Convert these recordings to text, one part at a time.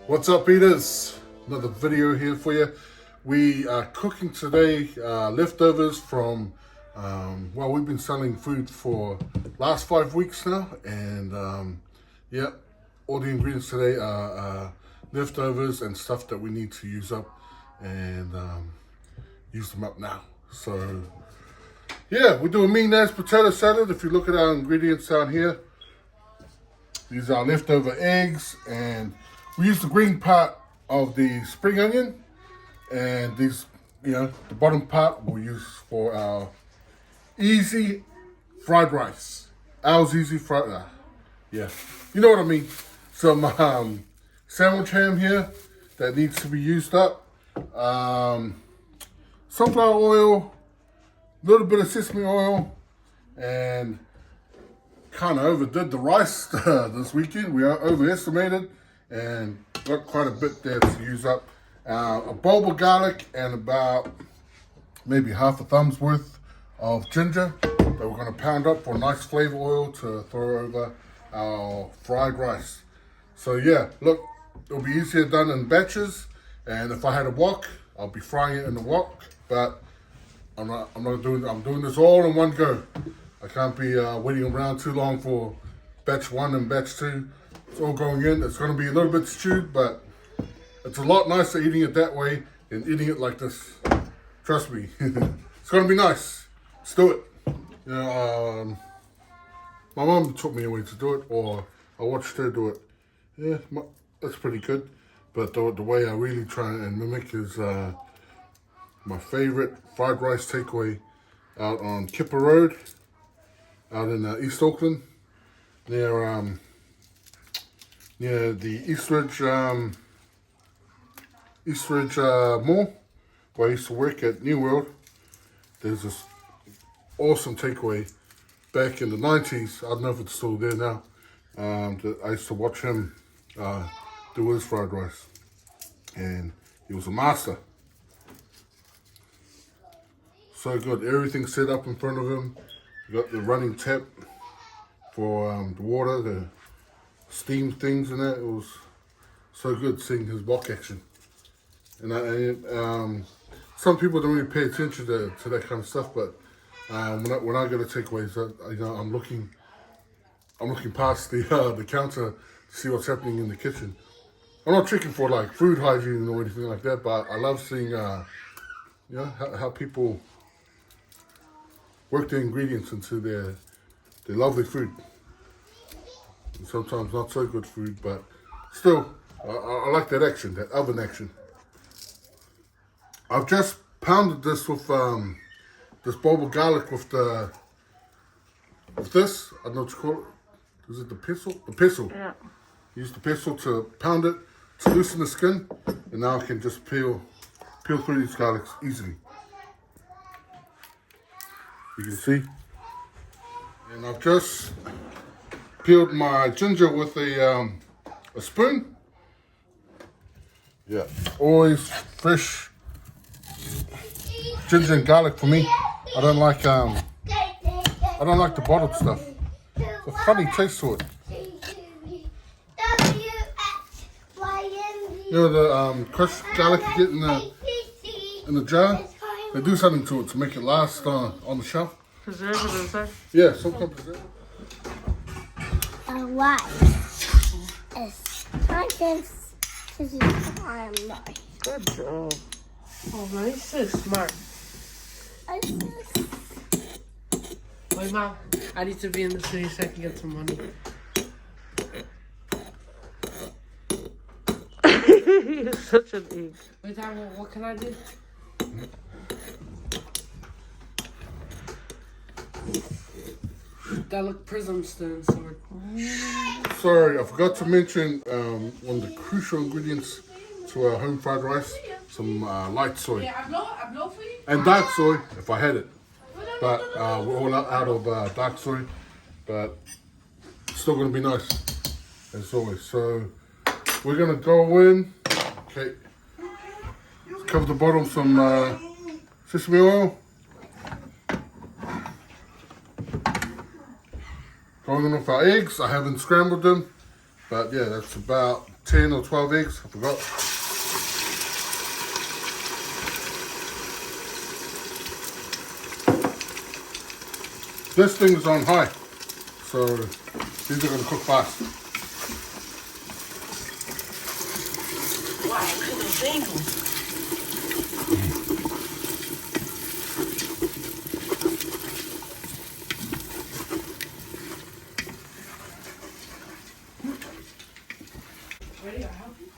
What's up, eaters? Another video here for you. We are cooking today leftovers from, well, we've been selling food for last 5 weeks now, and yeah, all the ingredients today are leftovers and stuff that we need to use up and use them up now. So yeah, we're doing mean as potato salad. If you look at our ingredients down here, these are leftover eggs, and we use the green part of the spring onion, and these, the bottom part we'll use for our easy fried rice. Ours easy fried, yeah, you know what I mean. Some sandwich ham here that needs to be used up. Sunflower oil, a little bit of sesame oil, and kind of overdid the rice this weekend. We are overestimated and got quite a bit there to use up. A bulb of garlic and about maybe half a thumb's worth of ginger that we're going to pound up for nice flavor oil to throw over our fried rice. So yeah, look, it'll be easier done in batches, and if I had a wok, I'll be frying it in the wok, but I'm doing this all in one go. I can't be waiting around too long for batch 1 and batch 2. It's all going in. It's going to be a little bit stewed, but it's a lot nicer eating it that way than eating it like this. Trust me. It's going to be nice. Let's do it. My mom taught me a way to do it, or I watched her do it. Yeah, that's pretty good. But the way I really try and mimic is my favorite fried rice takeaway out on Kipper Road, out in East Auckland, near the Eastridge Mall, where I used to work at New World. There's this awesome takeaway back in the 90s. I don't know if it's still there now. That I used to watch him do his fried rice, and he was a master. So good. Everything set up in front of him. You got the running tap for the water, the steam things and that. It was so good seeing his wok action. And some people don't really pay attention to that kind of stuff, but when I go to takeaways, I'm looking past the counter to see what's happening in the kitchen. I'm not checking for like food hygiene or anything like that, but I love seeing how people work their ingredients into their lovely food. And sometimes not so good food, but still, I like that action, that oven action. I've just pounded this with this bulb of garlic with this. I don't know what to call it. Is it the pestle? The pestle. Yeah. Use the pestle to pound it to loosen the skin, and now I can just peel through these garlics easily. You can see. And I've just peeled my ginger with a spoon. Yeah, always fresh ginger and garlic for me. I don't like the bottled stuff. It's a funny taste to it. You know the crushed garlic you get in the jar? They do something to it to make it last on the shelf. Preservatives, eh? Yeah, some kind of preservative. Why? It's conscious to do nice. Good job. Oh, man, he's so smart. Wait, Mom, I need to be in the city so I can get some money. You're such an egg. Wait, Dad, what can I do? That look prism stone sword. Sorry, I forgot to mention one of the crucial ingredients to our home fried rice, some light soy. Yeah, I blow for you. And dark soy, if I had it. But we're all out of dark soy, but it's still going to be nice, as always. So we're going to go in, okay, cover the bottom with some sesame oil. Going in with our eggs. I haven't scrambled them, But yeah, that's about 10 or 12 eggs, I forgot. This thing is on high, so these are going to cook fast. Wow, look at those bagels. Ready? I help you?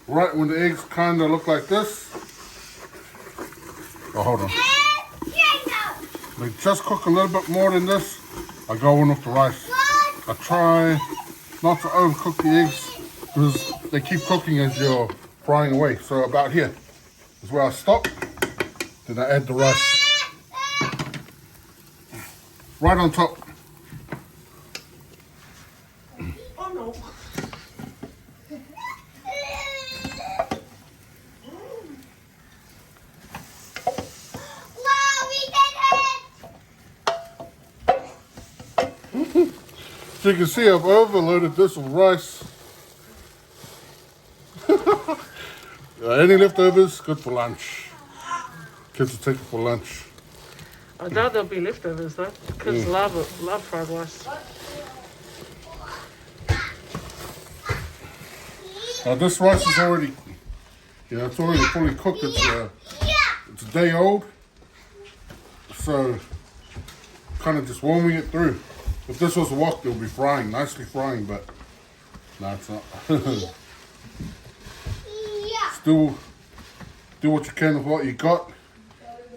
Right when the eggs kind of look like this. Oh, hold on. They just cook a little bit more than this. I go in with the rice. I try not to overcook the eggs because they keep cooking as you're frying away. So about here is where I stop. Then I add the rice. Right on top. Oh no. So you can see I've overloaded this with rice. Any leftovers, good for lunch. Kids will take it for lunch. I doubt there'll be leftovers though. Kids love it, love fried rice. This rice is already, it's already fully cooked. It's a day old. So, kind of just warming it through. If this was a wok, it would be frying, nicely frying, but no, it's not. Still do what you can with what you got.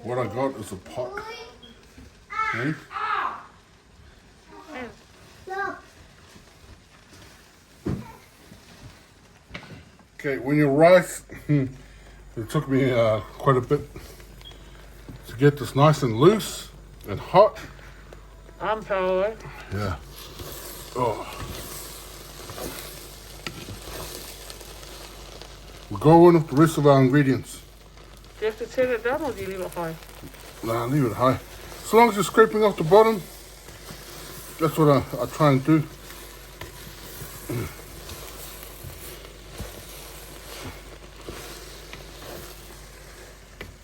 What I got is a pot. Okay? Okay, when your rice, it took me quite a bit to get this nice and loose and hot. I'm power. Yeah. Oh. We'll go in with the rest of our ingredients. Do you have to turn it down or do you leave it high? Nah, leave it high. As long as you're scraping off the bottom, that's what I try and do.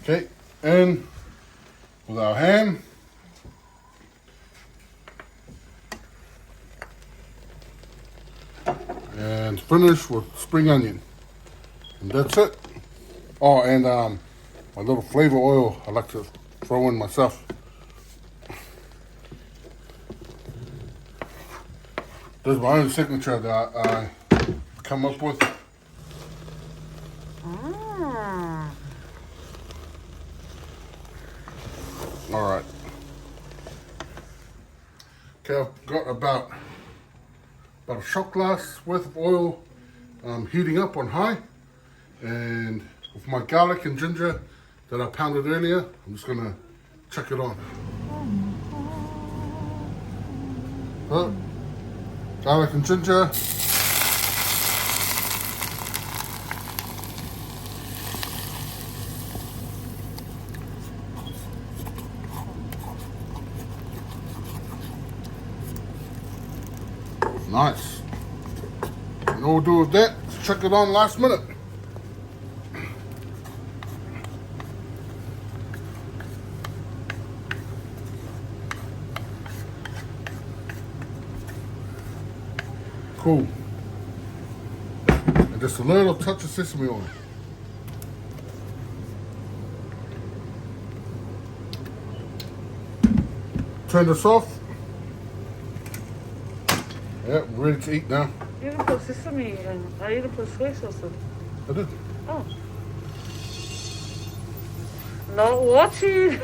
Okay, and with our ham. And finish with spring onion. And that's it. Oh, and my little flavor oil I like to throw in myself. This is my own signature that I come up with. All right. Okay, I've got about a shot glass worth of oil heating up on high, and with my garlic and ginger that I pounded earlier, I'm just gonna chuck it on. Garlic and ginger. Nice. And all we'll do with that is chuck it on last minute. Cool. And just a little touch of sesame oil. Turn this off. Yeah, we're ready to eat now. You didn't put sesame in. I didn't put soy sauce in. I did. Oh. Not watching.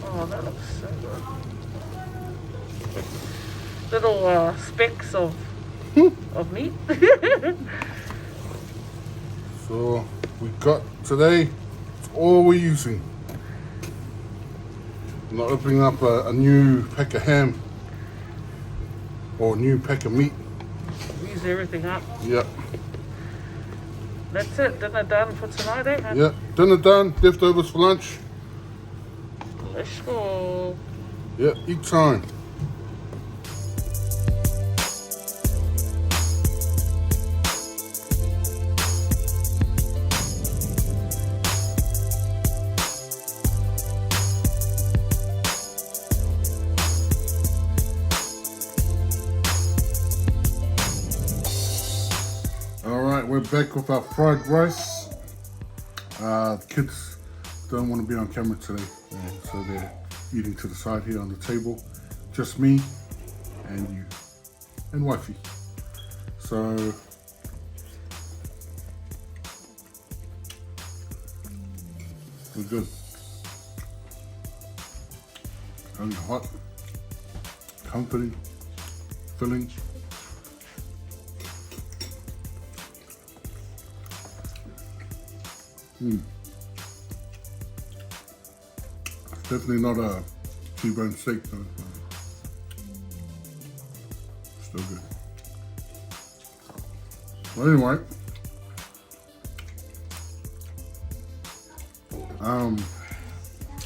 Oh, that looks so good. Little specks of meat. So we got today, it's all we're using. I'm not opening up a new pack of ham or a new pack of meat. Use everything up. Yep. That's it. Dinner done for tonight, eh? Yep. Dinner done. Leftovers for lunch. Let's go. Yep, eat time. Alright, we're back with our fried rice. The kids don't want to be on camera today, so they're eating to the side here on the table. Just me and you and wifey. So we're good. Only hot, comforting, filling. Definitely not a T-bone steak though. Still good. Well, anyway,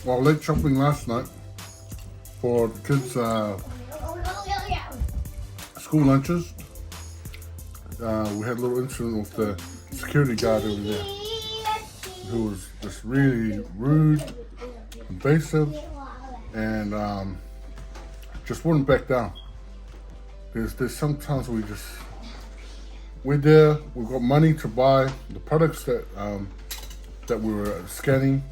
well, late shopping last night for the kids' school lunches. We had a little incident with the security guard over there, who was just really rude, invasive, and just wouldn't back down. There's sometimes we're there, we've got money to buy the products that we were scanning,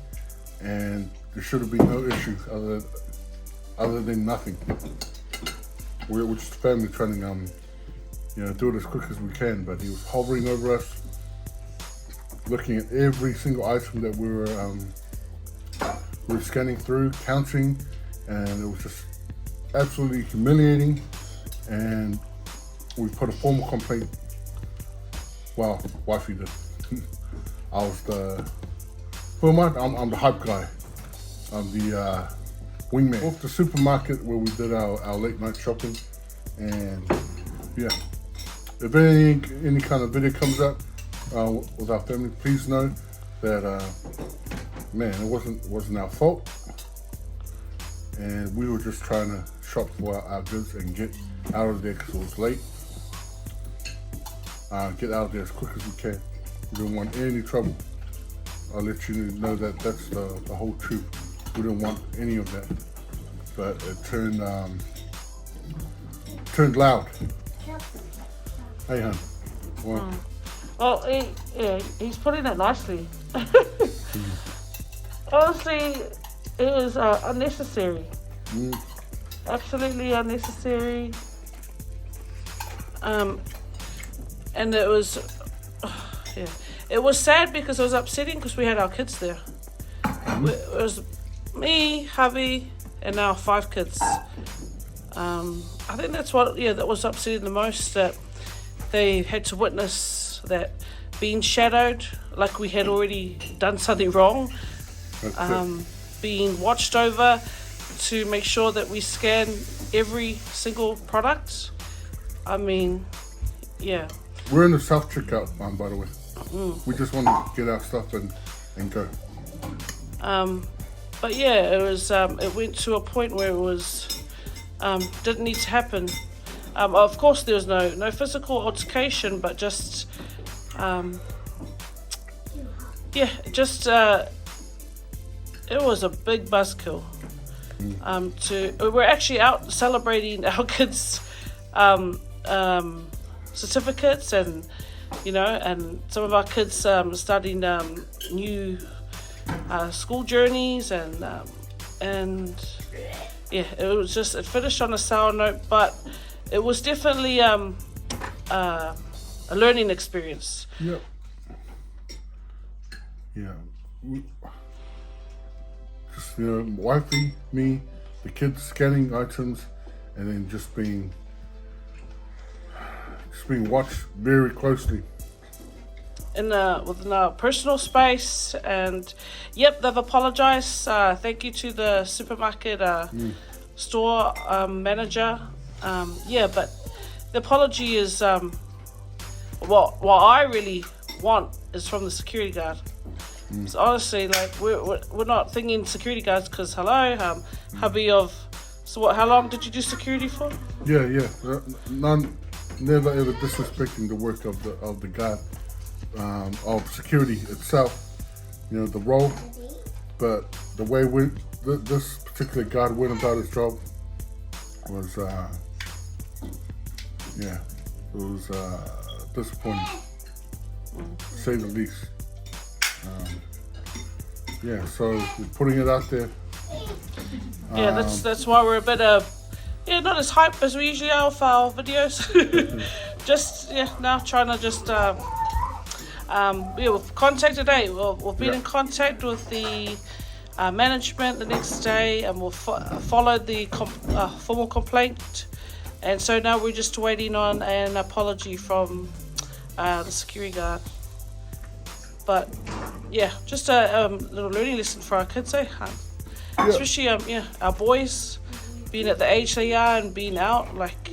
and there should have been no issue other than nothing. We're just a family trying to do it as quick as we can, but he was hovering over us, looking at every single item that we were scanning through, counting, and it was just absolutely humiliating. And we put a formal complaint. Well, wifey did. I was the I'm the hype guy. I'm the wingman. Off the supermarket where we did our late night shopping, and yeah, if any kind of video comes up with our family, please know that man, it wasn't our fault, and we were just trying to shop for our goods and get out of there because it was late. Get out of there as quick as we can. We didn't want any trouble. I'll let you know that that's the whole truth. We didn't want any of that, but it turned loud. Hey, hon. Well, he's putting it nicely. Honestly, it was unnecessary. Absolutely unnecessary. And it was, it was sad because it was upsetting because we had our kids there. It was me, hubby, and our 5 kids. I think that's that was upsetting the most, that they had to witness that being shadowed, like we had already done something wrong, being watched over to make sure that we scan every single product. I mean, yeah. We're in the self checkout, by the way. We just want to get our stuff and go. But yeah, it was. It went to a point where it was didn't need to happen. Of course, there was no physical altercation, but just it was a big buzzkill. We're actually out celebrating our kids' certificates, and and some of our kids starting new school journeys, and it finished on a sour note, but it was definitely a learning experience. Yep. Yeah. Just wifey, me, the kids scanning items, and then just being watched very closely. Within our personal space, and they've apologized. Thank you to the supermarket store manager. But the apology is what I really want is from the security guard. So honestly, like we're not thinking security guards because hello, hubby of. So what? How long did you do security for? Yeah. Never ever disrespecting the work of the guard, of security itself. You know, the role, but the way this particular guard went about his job was, it was disappointing, to say the least. So we're putting it out there. Yeah, that's why we're a bit not as hype as we usually are for our videos. Now trying to just we've contacted we've been in contact with the management the next day, and we'll follow the formal complaint, and so now we're just waiting on an apology from the security guard. But just a little learning lesson for our kids, especially our boys being at the age they are and being out like.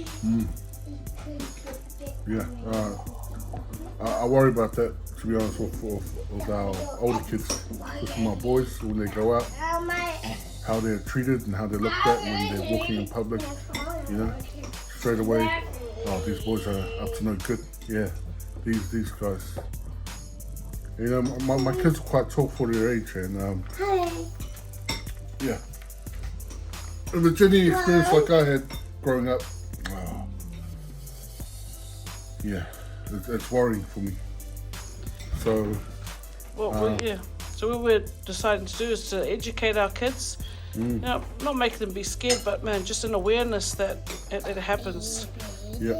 I worry about that, to be honest, with our older kids, with my boys when they go out, how they're treated and how they're looked at when they're walking in public. You know, straight away, these boys are up to no good. Yeah, these guys. You know, my kids are quite tall for their age, and and the journey experience like I had growing up, it's worrying for me. So, so what we're deciding to do is to educate our kids. You know, not make them be scared, but man, just an awareness that it happens. Yeah.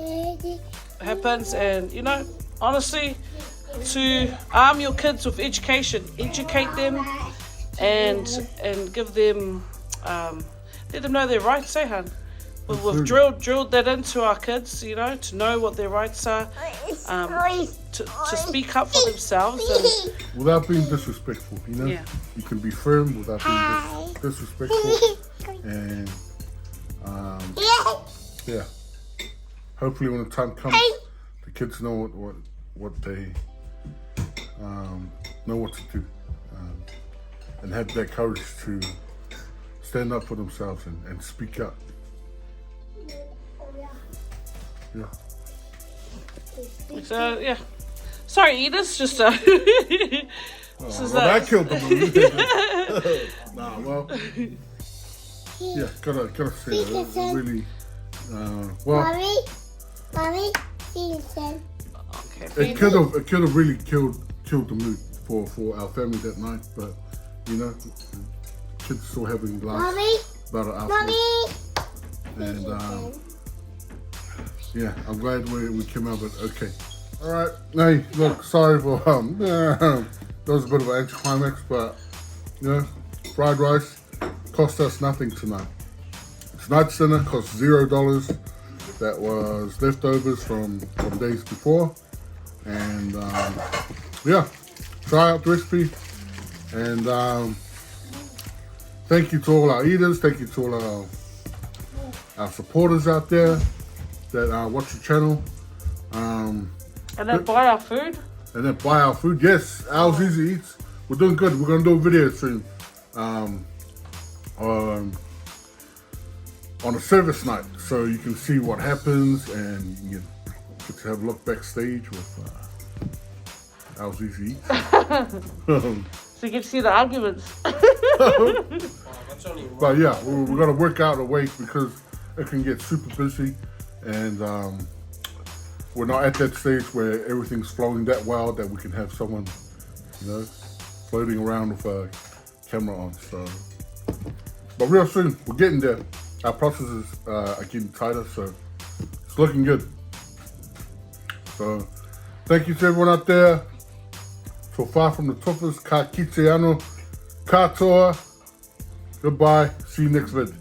It happens, and you know, honestly, to arm your kids with education, educate them, and give them, let them know their rights, hun? We've drilled that into our kids, you know, to know what their rights are, to speak up for themselves. And, without being disrespectful, you know? Yeah. You can be firm without being disrespectful. And, hopefully when the time comes, the kids know what they know what to do. And have that courage to stand up for themselves and speak up. Yeah. So sorry, Edith. Just that killed the movie. Gotta say that. Really, Mommy, listen. okay. It could have really killed the mood for our family that night, but you know, kids still having laughs about it afterwards. And I'm glad we came out with okay. All right, hey, look, sorry for that was a bit of an anticlimax, but you know, fried rice cost us nothing tonight. Tonight's dinner cost $0. That was leftovers from days before, and try out the recipe. And thank you to all our eaters. Thank you to all our supporters out there that watch the channel. And then buy our food. Yes, Al's Easy Eats. We're doing good. We're gonna do a video soon. On a service night, so you can see what happens, and you get to have a look backstage with Al's Easy Eats. So you can see the arguments. But yeah, we're gonna work out a way because it can get super busy, and we're not at that stage where everything's flowing that well that we can have someone, you know, floating around with a camera on. So, but real soon, we're getting there. Our processes are getting tighter, so it's looking good. So, thank you to everyone out there. So far from the toughest, ka kite ano, katoa. Goodbye. See you next vid.